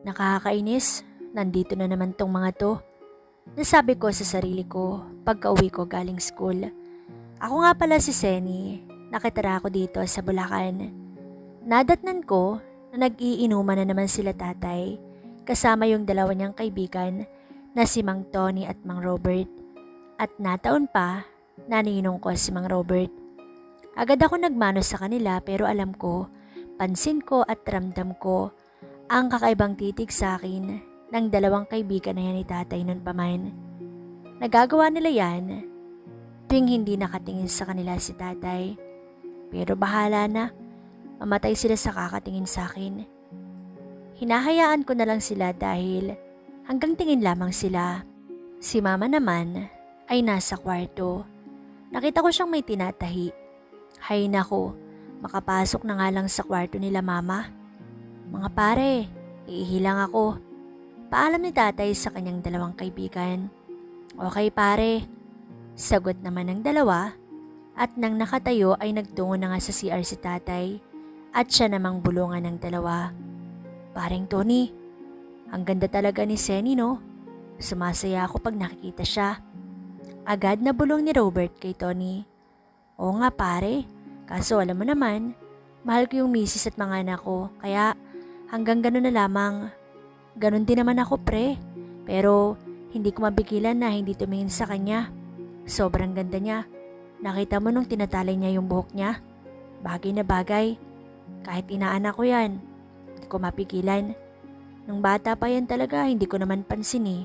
Nakakainis, nandito na naman tong mga to. Nasabi ko sa sarili ko pagka-uwi ko galing school. Ako nga pala si Seni, nakitira ako dito sa Bulacan. Nadatnan ko na nag-iinuman na naman sila tatay, kasama yung dalawa niyang kaibigan na si Mang Tony at Mang Robert. At nataon pa, naninong ko si Mang Robert. Agad ako nagmano sa kanila pero alam ko, pansin ko at ramdam ko ang kakaibang titig sa akin ng dalawang kaibigan na yan ni tatay nun pa man. Nagagawa nila yan tuwing hindi nakatingin sa kanila si tatay. Pero bahala na, mamatay sila sa kakatingin sa akin. Hinahayaan ko na lang sila dahil hanggang tingin lamang sila. Si mama naman ay nasa kwarto. Nakita ko siyang may tinatahi. Hay nako, makapasok na nga lang sa kwarto nila mama. Mga pare, iihilang ako. Paalam ni tatay sa kanyang dalawang kaibigan. Okay pare, sagot naman ng dalawa at nang nakatayo ay nagtungo na nga sa CR si tatay at siya namang bulungan ng dalawa. Paring Tony, ang ganda talaga ni Seni no? Sumasaya ako pag nakikita siya. Agad na bulong ni Robert kay Tony. Oo nga pare, kaso alam mo naman, mahal ko yung misis at mga anak ko kaya hanggang ganun na lamang. Ganun din naman ako pre, pero hindi ko mabigilan na hindi tumingin sa kanya. Sobrang ganda niya. Nakita mo nung tinatalay niya yung buhok niya? Bagay na bagay. Kahit inaanak ko yan, hindi ko mapigilan. Nung bata pa yan talaga, hindi ko naman pansin eh.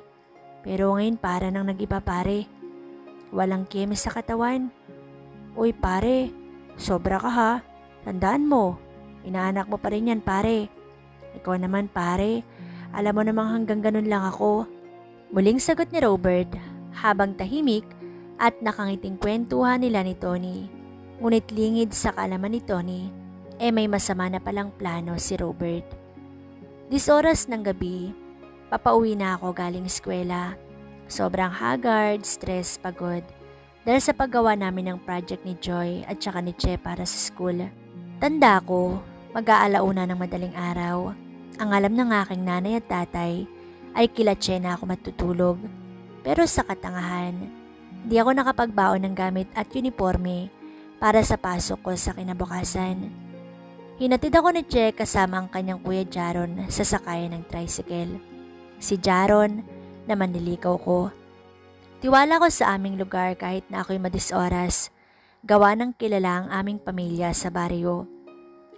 Pero ngayon para nang nag-iba pare. Walang keme sa katawan. Uy pare, sobra ka ha. Tandaan mo, inaanak mo pa rin yan pare. Ikaw naman pare, alam mo namang hanggang ganun lang ako. Muling sagot ni Robert habang tahimik at nakangiting kwentuhan nila ni Tony. Ngunit lingid sa kaalaman ni Tony, may masama na palang plano si Robert. 10 oras ng gabi, papauwi na ako galing eskwela. Sobrang haggard, stress, pagod. Dahil sa paggawa namin ng project ni Joy at saka ni Che para sa school. Tanda ko, mag-aalauna ng madaling araw. Ang alam ng aking nanay at tatay ay kila Che na ako matutulog. Pero sa katangahan, hindi ako nakapagbaon ng gamit at uniforme para sa pasok ko sa kinabukasan. Hinatid ako ni Che kasama ang kanyang kuya Jaron sa sakayan ng tricycle. Si Jaron na manliligaw ko. Tiwala ko sa aming lugar kahit na ako'y madisoras. Gawa ng kilala ang aming pamilya sa baryo.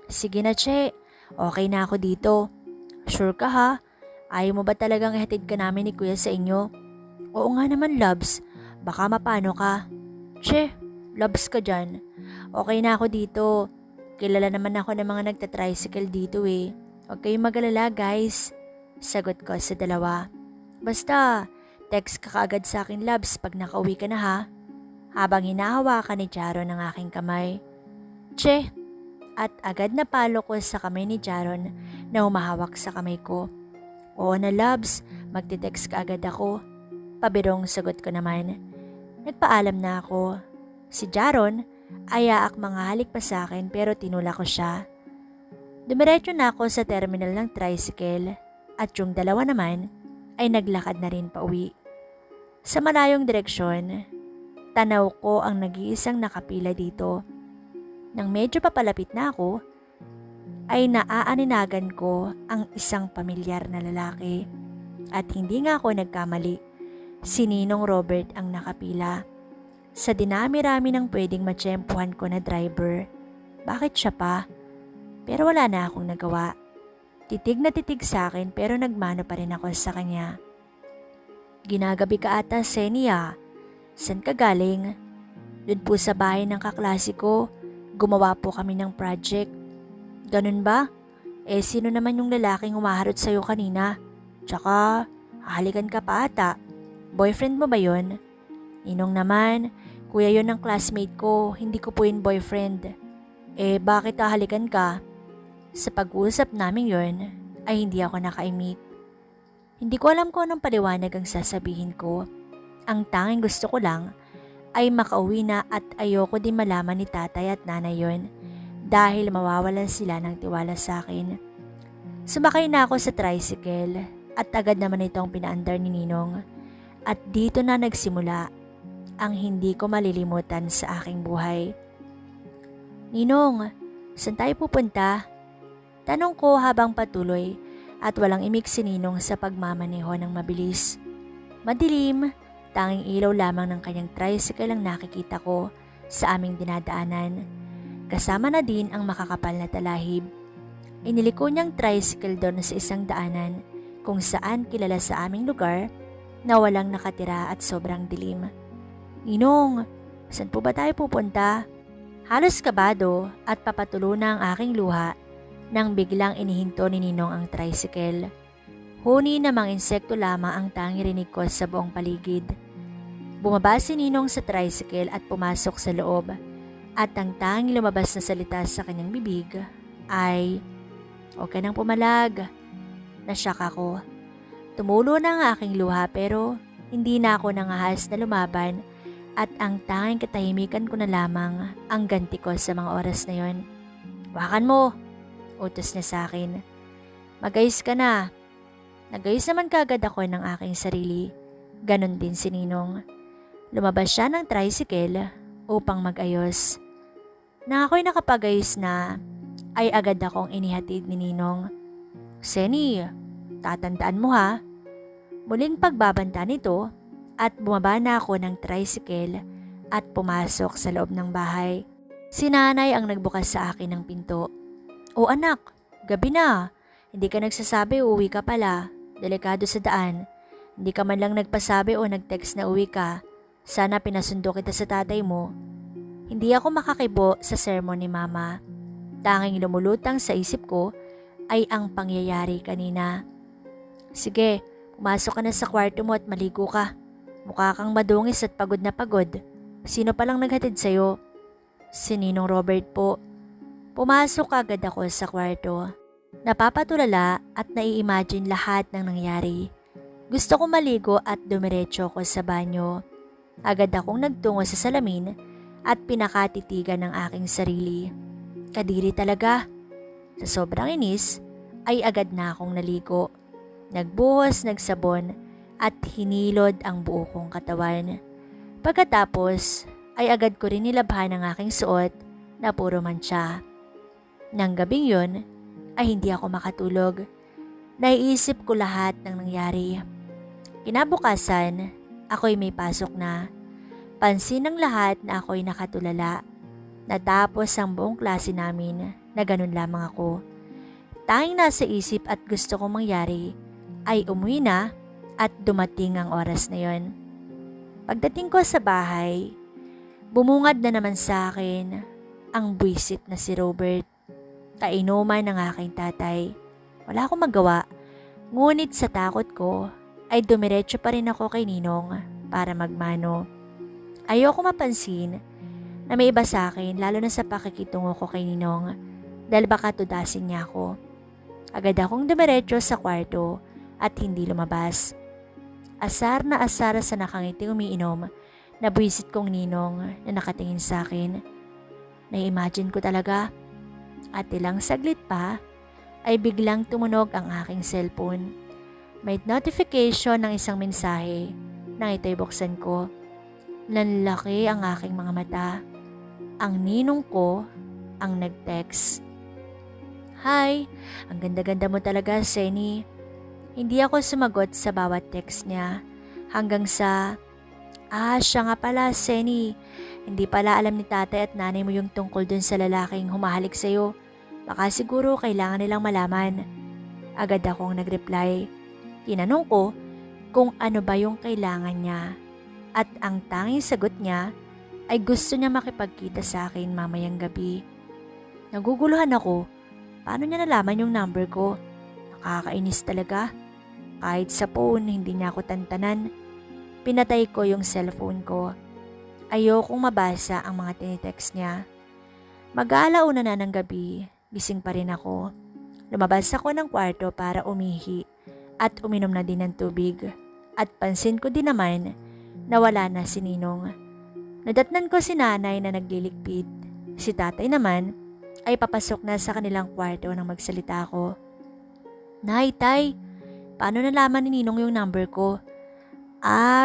Sige na Che, okay na ako dito. Sure ka ha? Ayaw mo ba talagang ihatid ka namin ni kuya sa inyo? Oo nga naman Loves, baka mapano ka. Che, Loves ka dyan. Okay na ako dito. Kilala naman ako ng mga nagtatricycle dito eh. Huwag kayong mag-alala guys. Sagot ko sa dalawa. Basta, text ka kaagad sa akin Loves pag nakauwi ka na ha. Habang hinahawakan ni Jaron ang aking kamay. Che, at agad na palo ko sa kamay ni Jaron na humahawak sa kamay ko. Oo na Loves, magte-text ka agad ako. Pabirong sagot ko naman. Nagpaalam na ako. Si Jaron ay aak mga halik pa sa akin pero tinula ko siya. Dumiretso na ako sa terminal ng tricycle at yung dalawa naman ay naglakad na rin pauwi. Sa malayong direksyon, tanaw ko ang nag-iisang nakapila dito. Nang medyo papalapit na ako, ay naaaninagan ko ang isang pamilyar na lalaki. At hindi nga ako nagkamali, si Ninong Robert ang nakapila. Sa dinami-rami ng pwedeng matsyempuhan ko na driver, bakit siya pa? Pero wala na akong nagawa. Titig na titig sa akin pero nagmano pa rin ako sa kanya. Ginagabi ka ata, Senia. San ka galing? Doon po sa bahay ng kaklase ko. Gumawa po kami ng project. Ganun ba? Sino naman yung lalaking humaharot sa'yo kanina? Tsaka, hahalikan ka pa ata. Boyfriend mo ba yon? Ninong naman, kuya yon ng classmate ko, hindi ko po yun boyfriend. Bakit hahalikan ka? Sa pag-uusap namin yon, ay hindi ako nakaimik. Hindi ko alam kung anong paliwanag ang sasabihin ko. Ang tanging gusto ko lang ay makauwi na at ayoko din malaman ni tatay at nanay yon dahil mawawalan sila ng tiwala sa akin. Sumakay na ako sa tricycle at agad naman itong pinaandar ni Ninong at dito na nagsimula ang hindi ko malilimutan sa aking buhay. Ninong, saan tayo pupunta? Tanong ko habang patuloy at walang imik si Ninong sa pagmamaneho ng mabilis. Madilim, tanging ilaw lamang ng kanyang tricycle ang nakikita ko sa aming dinadaanan. Kasama na din ang makakapal na talahib. Iniliko niyang tricycle doon sa isang daanan kung saan kilala sa aming lugar na walang nakatira at sobrang dilim. Ninong, saan po ba tayo pupunta? Halos kabado at papatulo na ang aking luha nang biglang inihinto ni Ninong ang tricycle. Huni na mga insekto lamang ang tangi rinig ko sa buong paligid. Bumaba si Ninong sa tricycle at pumasok sa loob at ang tanging lumabas na salita sa kanyang bibig ay, "Huwag ka nang pumalag." Nasyak ako. Tumulo na ang aking luha pero hindi na ako nangahas na lumaban at ang tanging katahimikan ko na lamang ang ganti ko sa mga oras na yon. "Wakan mo!" utos niya sa akin. "Magayos ka na." Nagayos naman kagad ako ng aking sarili. Ganon din si Ninong. Lumabas siya ng tricycle upang mag-ayos. Nang ako'y nakapagayos na, ay agad akong inihatid ni Ninong. "Seni, tatandaan mo ha." Muling pagbabanta nito at bumaba na ako ng tricycle at pumasok sa loob ng bahay. Si nanay ang nagbukas sa akin ng pinto. "O anak, gabi na. Hindi ka nagsasabi uuwi ka pala. Delikado sa daan. Hindi ka man lang nagpasabi o nag-text na uwi ka. Sana pinasundo kita sa tatay mo." Hindi ako makakibo sa sermon ni mama. Tanging lumulutang sa isip ko ay ang pangyayari kanina. "Sige, pumasok ka na sa kwarto mo at maligo ka. Mukha kang madungis at pagod na pagod. Sino palang naghatid sa'yo?" "Si Ninong Robert po." Pumasok agad ako sa kwarto. Napapatulala at nai-imagine lahat ng nangyari. Gusto ko maligo at dumiretso ko sa banyo. Agad akong nagtungo sa salamin at pinakatitigan ng aking sarili. Kadiri talaga. Sa sobrang inis ay agad na akong naligo. Nagbuhos, nagsabon at hinilod ang buo kong katawan. Pagkatapos ay agad ko rin nilabhan ang aking suot na puro mantsa. Nang gabing yun ay hindi ako makatulog. Naiisip ko lahat ng nangyari. Kinabukasan, ako'y may pasok na. Pansin ng lahat na ako'y nakatulala. Natapos ang buong klase namin na ganun lamang ako. Tanging nasa isip at gusto kong mangyari ay umuwi na at dumating ang oras na yon. Pagdating ko sa bahay, bumungad na naman sa akin ang buwisit na si Robert. Kainuman ng aking tatay. Wala akong magawa, ngunit sa takot ko ay dumiretso pa rin ako kay Ninong para magmano. Ayoko mapansin na may iba sa akin lalo na sa pakikitungo ko kay Ninong dahil baka tudasin niya ako. Agad akong dumiretso sa kwarto at hindi lumabas. Asar na asar sa nakangiting umiinom na buwisit kong Ninong na nakatingin sa akin. Na-imagine ko talaga. At ilang saglit pa ay biglang tumunog ang aking cellphone. May notification ng isang mensahe nang ito'y buksan ko. Nanlaki ang aking mga mata. Ang Ninong ko ang nag-text. "Hi, ang ganda-ganda mo talaga, Seni." Hindi ako sumagot sa bawat text niya hanggang sa, siya nga pala, Seni. Hindi pala alam ni tatay at nanay mo yung tungkol dun sa lalaking humahalik sa'yo. Baka siguro kailangan nilang malaman." Agad akong nag-reply. Tinanong ko kung ano ba yung kailangan niya. At ang tanging sagot niya ay gusto niya makipagkita sa akin mamayang gabi. Naguguluhan ako. Paano niya nalaman yung number ko? Nakakainis talaga. Kahit sa phone, hindi niya ako tantanan. Pinatay ko yung cellphone ko. Ayokong mabasa ang mga tinitext niya. Mag-aalauna na ng gabi, gising pa rin ako. Lumabas ako ng kwarto para umihi at uminom na din ng tubig. At pansin ko din naman nawala na si Ninong. Nadatnan ko si nanay na nagliligpit. Si tatay naman ay papasok na sa kanilang kwarto nang magsalita ako. Nay, tay, paano nalaman ni Ninong yung number ko?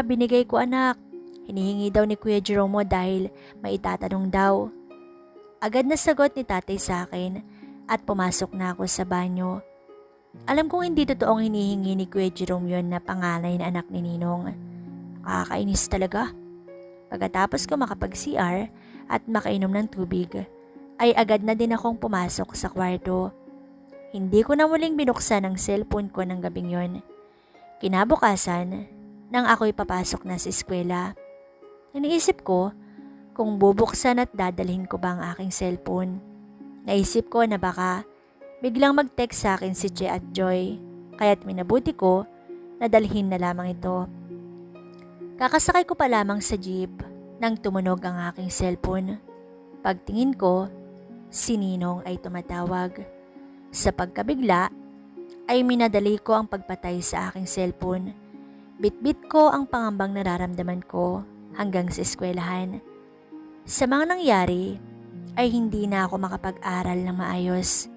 Binigay ko anak. Hinihingi daw ni Kuya Jerome dahil may itatanong daw. Agad na sagot ni tatay sa akin at pumasok na ako sa banyo. Alam kong hindi totoong hinihingi ni Kuya Jerome yun na panganay na anak ni Ninong. Kakainis talaga. Pagkatapos ko makapag-CR at makainom ng tubig, ay agad na din akong pumasok sa kwarto. Hindi ko na muling binuksan ang cellphone ko ng gabing yon. Kinabukasan, nang ako'y papasok na sa eskwela, iniisip ko kung bubuksan at dadalhin ko ba ang aking cellphone. Naisip ko na baka biglang mag-text sa akin si Che at Joy, kaya't minabuti ko na dalhin na lamang ito. Kakasakay ko pa lamang sa jeep nang tumunog ang aking cellphone. Pagtingin ko, si Ninong ay tumatawag. Sa pagkabigla, ay minadali ko ang pagpatay sa aking cellphone. Bitbit ko ang pangambang nararamdaman ko hanggang sa eskwelahan. Sa mga nangyari, ay hindi na ako makapag-aral ng maayos.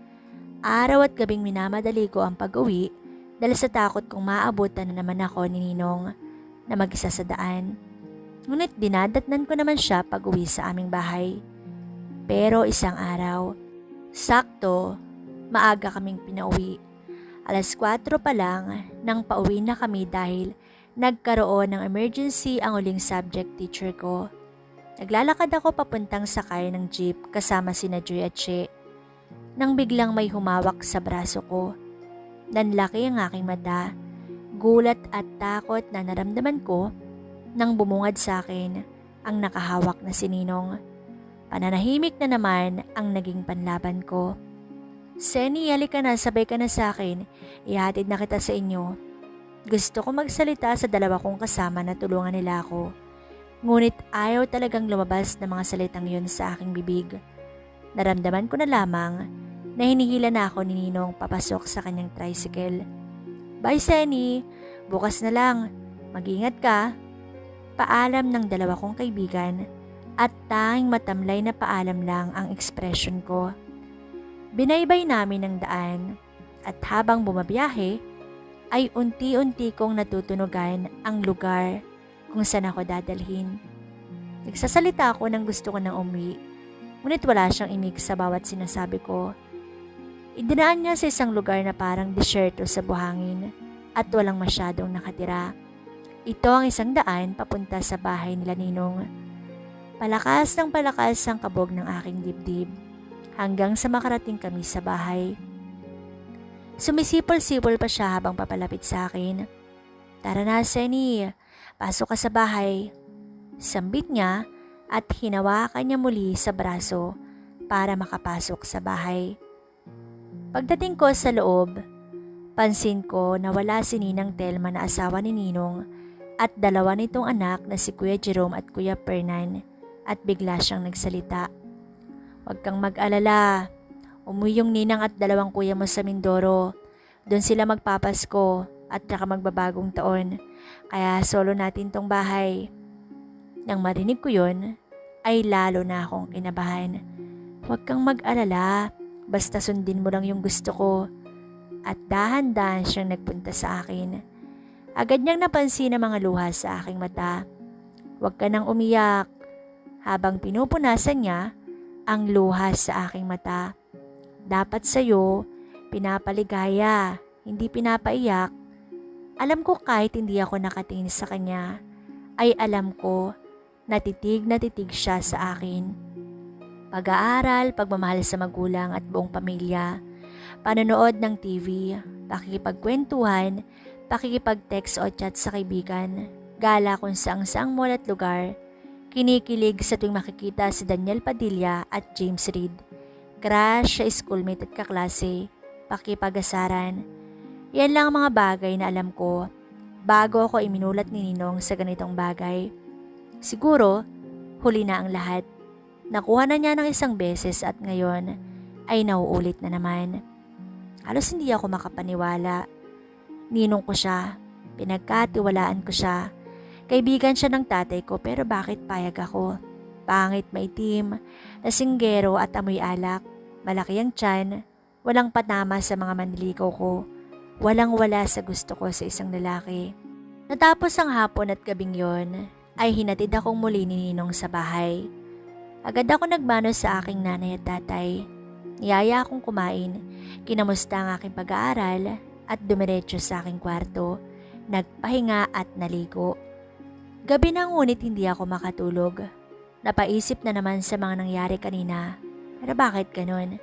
Araw at gabing minamadali ko ang pag-uwi dahil sa takot kong maabutan na naman ako ni Ninong na mag-isa sa daan. Ngunit dinadatnan ko naman siya pag-uwi sa aming bahay. Pero isang araw, sakto, maaga kaming pinauwi. 4:00 pa lang nang pauwi na kami dahil nagkaroon ng emergency ang uling subject teacher ko. Naglalakad ako papuntang sakay ng jeep kasama sina Joy at Che. Nang biglang may humawak sa braso ko. Nanlaki ang aking mata. Gulat at takot na naramdaman ko nang bumungad sa akin ang nakahawak na si Ninong. Pananahimik na naman ang naging panlaban ko. Seni, halika na, sabay ka na sa akin. Ihatid na kita sa inyo. Gusto ko magsalita sa dalawa kong kasama na tulungan nila ako. Ngunit ayaw talagang lumabas ng mga salitang yun sa aking bibig. Naramdaman ko na lamang na hinihila na ako ni Ninong papasok sa kanyang tricycle. Bye, Seni. Bukas na lang. Mag-ingat ka. Paalam ng dalawa kong kaibigan at tanging matamlay na paalam lang ang ekspresyon ko. Binaybay namin ang daan at habang bumabiyahe ay unti-unti kong natutunugan ang lugar kung saan ako dadalhin. Nagsasalita ako ng gusto ko nang umuwi, ngunit wala siyang imig sa bawat sinasabi ko. Idinaan niya sa isang lugar na parang disyerto sa buhangin at walang masyadong nakatira. Ito ang isang daan papunta sa bahay nila Ninong. Palakas ng palakas ang kabog ng aking dibdib hanggang sa makarating kami sa bahay. Sumisipol-sipol pa siya habang papalapit sa akin. Tara na, Seni. Pasok ka sa bahay. Sambit niya at hinawakan niya muli sa braso para makapasok sa bahay. Pagdating ko sa loob, pansin ko na wala si Ninang Telma na asawa ni Ninong at dalawa nitong anak na si Kuya Jerome at Kuya Fernan at bigla siyang nagsalita. Huwag kang mag-alala. Umuwi yung ninang at dalawang kuya mo sa Mindoro. Doon sila magpapasko at saka magbabagong taon. Kaya solo natin tong bahay. Nang marinig ko yun, ay lalo na akong kinabahan. Huwag kang mag-alala. Basta sundin mo lang yung gusto ko. At dahan-dahan siyang nagpunta sa akin. Agad niyang napansin ang mga luha sa aking mata. Huwag ka nang umiyak. Habang pinupunasan niya ang luha sa aking mata. Dapat sa'yo, pinapaligaya, hindi pinapaiyak. Alam ko kahit hindi ako nakatingin sa kanya, ay alam ko na titig siya sa akin. Pag-aaral, pagmamahal sa magulang at buong pamilya, panonood ng TV, pakikipagkwentuhan, pakikipag-text o chat sa kaibigan, gala kung saang-saang mall at lugar, kinikilig sa tuwing makikita si Daniel Padilla at James Reid. Crush sa schoolmate at kaklase, pakipag-asaran. Yan lang ang mga bagay na alam ko bago ako iminulat ni Ninong sa ganitong bagay. Siguro, huli na ang lahat. Nakuha na niya ng isang beses at ngayon ay nauulit na naman. Halos hindi ako makapaniwala. Ninong ko siya, pinagkatiwalaan ko siya, Kaibigan siya ng tatay ko pero bakit payag ako? Pangit, maitim, lasinggero at amoy alak. Malaki ang tiyan, walang patama sa mga manliligaw ko. Walang-wala sa gusto ko sa isang lalaki. Natapos ang hapon at gabing yon, ay hinatid akong muli ni Ninong sa bahay. Agad ako nagmano sa aking nanay at tatay. Niyaya akong kumain, kinamusta ang aking pag-aaral at dumiretso sa aking kwarto, nagpahinga at naligo. Gabi na ngunit hindi ako makatulog. Napaisip na naman sa mga nangyari kanina. Pero bakit ganun?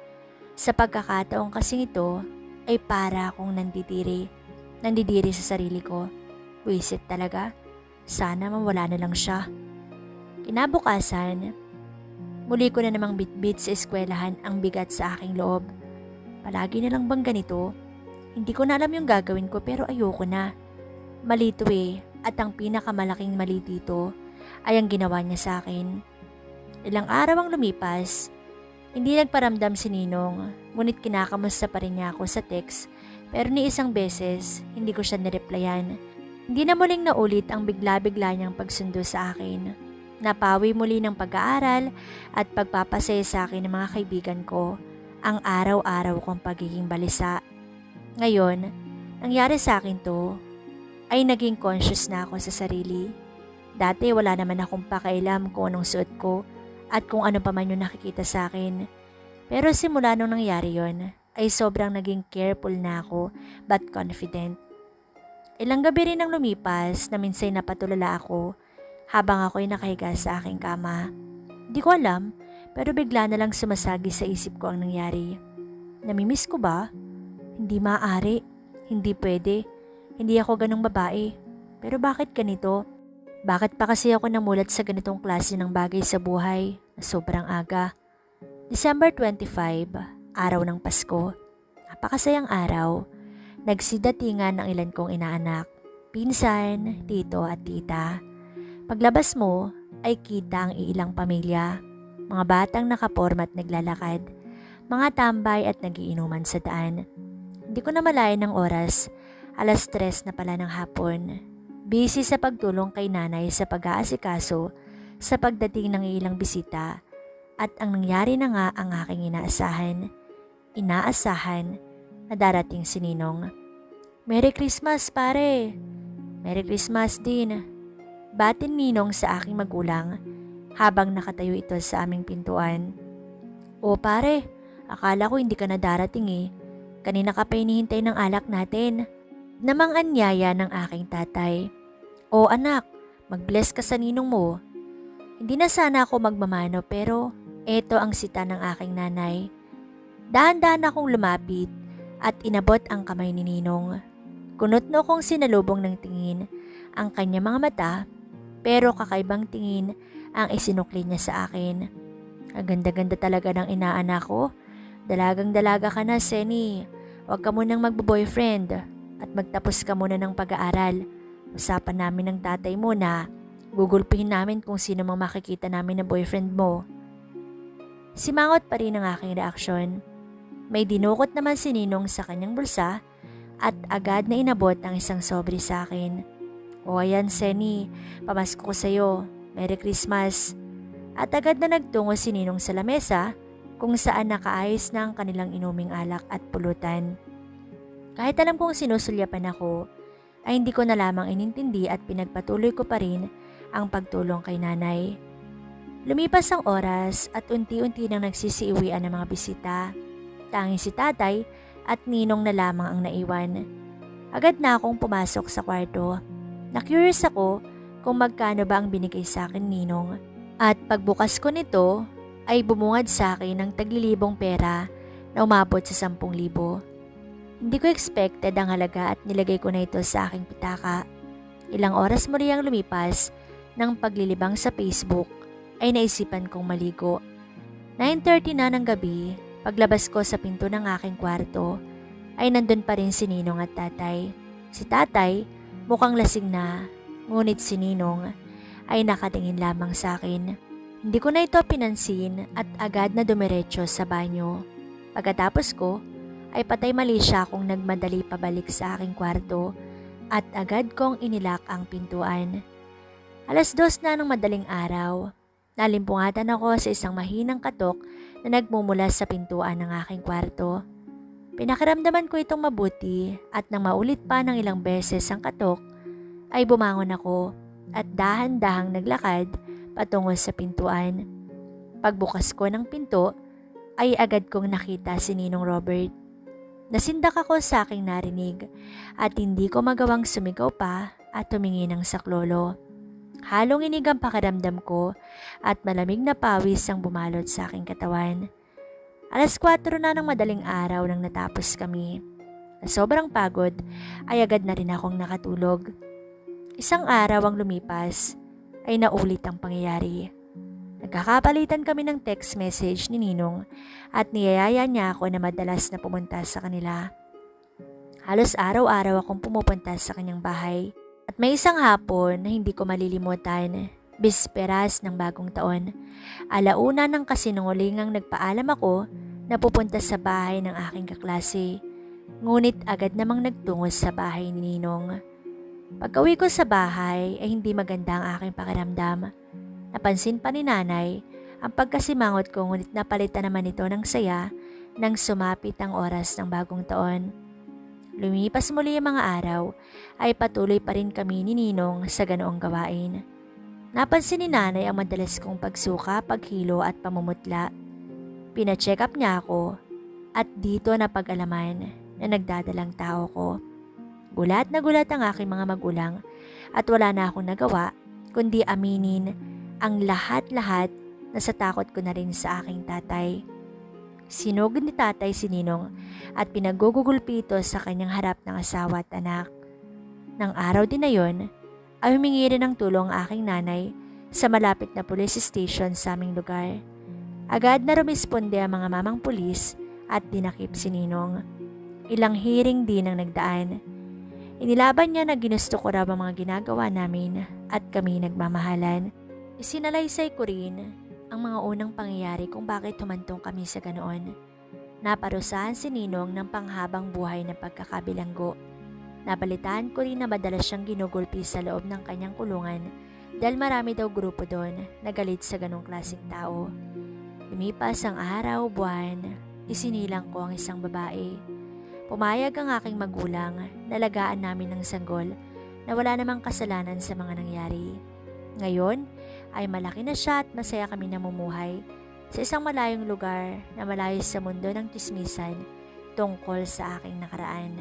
Sa pagkakataong kasing ito ay para akong nandidiri sa sarili ko. Wisit talaga. Sana mawala na lang siya. Kinabukasan, muli ko na namang bitbit sa eskwelahan ang bigat sa aking loob. Palagi na lang bang ganito? Hindi ko na alam yung gagawin ko pero ayoko na. Malito at ang pinakamalaking mali dito ay ang ginawa niya sa akin. Ilang araw ang lumipas, hindi nagparamdam si Ninong, ngunit kinakamusta pa rin niya ako sa text pero ni isang beses hindi ko siya nireplyan. Hindi na muling naulit ang bigla-bigla niyang pagsundo sa akin. Napawi muli ng pag-aaral at pagpapasaya sa akin ng mga kaibigan ko ang araw-araw kong pagiging balisa. Ngayon, nangyari sa akin to, ay naging conscious na ako sa sarili. Dati wala naman akong pakialam kung anong suot ko at kung ano pa man yung nakikita sa akin. Pero simula nung nangyari yon, ay sobrang naging careful na ako but confident. Ilang gabi rin ang lumipas na minsan napatulala ako habang ako'y nakahiga sa aking kama. Di ko alam, pero bigla na lang sumasagi sa isip ko ang nangyari. Namimiss ko ba? Hindi maaari. Hindi pwede. Hindi ako ganong babae. Pero bakit ganito? Bakit pa kasi ako namulat sa ganitong klase ng bagay sa buhay na sobrang aga? December 25, araw ng Pasko. Napakasayang araw. Nagsidatingan ang ilan kong inaanak, pinsan, tito at tita. Paglabas mo ay kita ang iilang pamilya, mga batang nakaporma at naglalakad, mga tambay at nagiinuman sa daan. Hindi ko na malayan ng oras, 3:00 na pala ng hapon. Busy sa pagtulong kay nanay sa pag-aasikaso sa pagdating ng ilang bisita at ang nangyari na nga ang aking inaasahan na darating si Ninong. Merry Christmas pare! Merry Christmas din! Batin Ninong sa aking magulang habang nakatayo ito sa aming pintuan. O pare, akala ko hindi ka na darating eh. Kanina ka pa hinihintay ng alak natin. Namang anyaya ng aking tatay. O anak, mag-bless ka sa ninong mo. Hindi na sana ako magmamano pero eto ang sita ng aking nanay. Dahan-dahan akong lumapit at inabot ang kamay ni Ninong. Kunot-no kong sinalubong ng tingin ang kanya mga mata pero kakaibang tingin ang isinukli niya sa akin. Ang ganda-ganda talaga ng inaanak ko. Dalagang-dalaga ka na, Seni. Huwag ka munang magbo-boyfriend at magtapos ka muna ng pag-aaral. Usapan namin ng tatay mo na gugulpihin namin kung sino mang makikita namin na boyfriend mo. Simangot pa rin ang aking reaksyon. May dinukot naman si Ninong sa kanyang bulsa at agad na inabot ang isang sobre sa akin. O ayan, Seni, pamasko ko sa'yo. Merry Christmas. At agad na nagtungo si Ninong sa lamesa kung saan nakaayos na ang kanilang inuming alak at pulutan. Kahit alam kong sinusulyapan ako, ay hindi ko na lamang inintindi at pinagpatuloy ko pa rin ang pagtulong kay nanay. Lumipas ang oras at unti-unti nang nagsisiuwian ng mga bisita. Tanging si tatay at Ninong na lamang ang naiwan. Agad na akong pumasok sa kwarto. Na-curious ako kung magkano ba ang binigay sa akin Ninong. At pagbukas ko nito ay bumungad sa akin ng taglilibong pera na umabot sa 10,000. Hindi ko expected ang halaga at nilagay ko na ito sa aking pitaka. Ilang oras mo riyang lumipas ng paglilibang sa Facebook ay naisipan kong maligo. 9:30 na ng gabi, paglabas ko sa pinto ng aking kwarto ay nandun pa rin si Ninong at tatay. Si tatay mukhang lasing na, ngunit si Ninong ay nakatingin lamang sa akin. Hindi ko na ito pinansin at agad na dumiretso sa banyo. Pagkatapos ko ay patay mali siya kung nagmadali pabalik sa aking kwarto at agad kong inilak ang pintuan. 2:00 na ng madaling araw. Nalimpungatan ako sa isang mahinang katok na nagmumula sa pintuan ng aking kwarto. Pinakiramdaman ko itong mabuti at nang maulit pa ng ilang beses ang katok, ay bumangon ako at dahan-dahang naglakad patungo sa pintuan. Pagbukas ko ng pinto, ay agad kong nakita si Ninong Robert. Nasindak ako sa aking narinig at hindi ko magawang sumigaw pa at tumingi ng saklolo. Halong inig ang pakiramdam ko at malamig na pawis ang bumalot sa aking katawan. 4:00 na ng madaling araw nang natapos kami. Sobrang pagod ay agad na rin akong nakatulog. Isang araw ang lumipas ay naulit ang pangyayari. Nagkakapalitan kami ng text message ni Ninong at niyayaya niya ako na madalas na pumunta sa kanila. Halos araw-araw akong pumupunta sa kanyang bahay. At may isang hapon na hindi ko malilimutan, bisperas ng bagong taon. 1:00 ng kasinungalingang nagpaalam ako na pupunta sa bahay ng aking kaklase. Ngunit agad namang nagtungo sa bahay ni Ninong. Pag-uwi ko sa bahay ay hindi maganda ang aking pakiramdam. Napansin pa ni Nanay ang pagkasimangot ko, ngunit napalitan naman ito ng saya nang sumapit ang oras ng bagong taon. Lumipas muli ang mga araw ay patuloy pa rin kami ni Ninong sa ganoong gawain. Napansin ni Nanay ang madalas kong pagsuka, paghilo at pamumutla. Pina-check up niya ako at dito napag-alaman na nagdadalang tao ko. Gulat na gulat ang aking mga magulang at wala na akong nagawa kundi aminin ang lahat-lahat na sa takot ko na rin sa aking tatay. Sinugod ni tatay si Ninong at pinagugugulpi ito sa kanyang harap ng asawa at anak. Nang araw din na yon, ay humingi rin ng tulong ang aking nanay sa malapit na police station sa aming lugar. Agad na rumisponde ang mga mamang pulis at dinakip si Ninong. Ilang hearing din ang nagdaan. Inilaban niya na ginusto ko raw ang mga ginagawa namin at kami nagmamahalan. Isinalaysay ko rin ang mga unang pangyayari kung bakit humantong kami sa ganoon. Naparusahan si Ninong ng panghabang buhay na pagkakabilanggo. Nabalitaan ko rin na madalas siyang ginugulpi sa loob ng kanyang kulungan dahil marami daw grupo doon na galit sa ganong klaseng tao. Lumipas ang araw, buwan, isinilang ko ang isang babae. Pumayag ang aking magulang na lagaan namin ng sanggol na wala namang kasalanan sa mga nangyari. Ngayon ay malaki na siya at masaya kami namumuhay sa isang malayong lugar na malayo sa mundo ng tismisan tungkol sa aking nakaraan.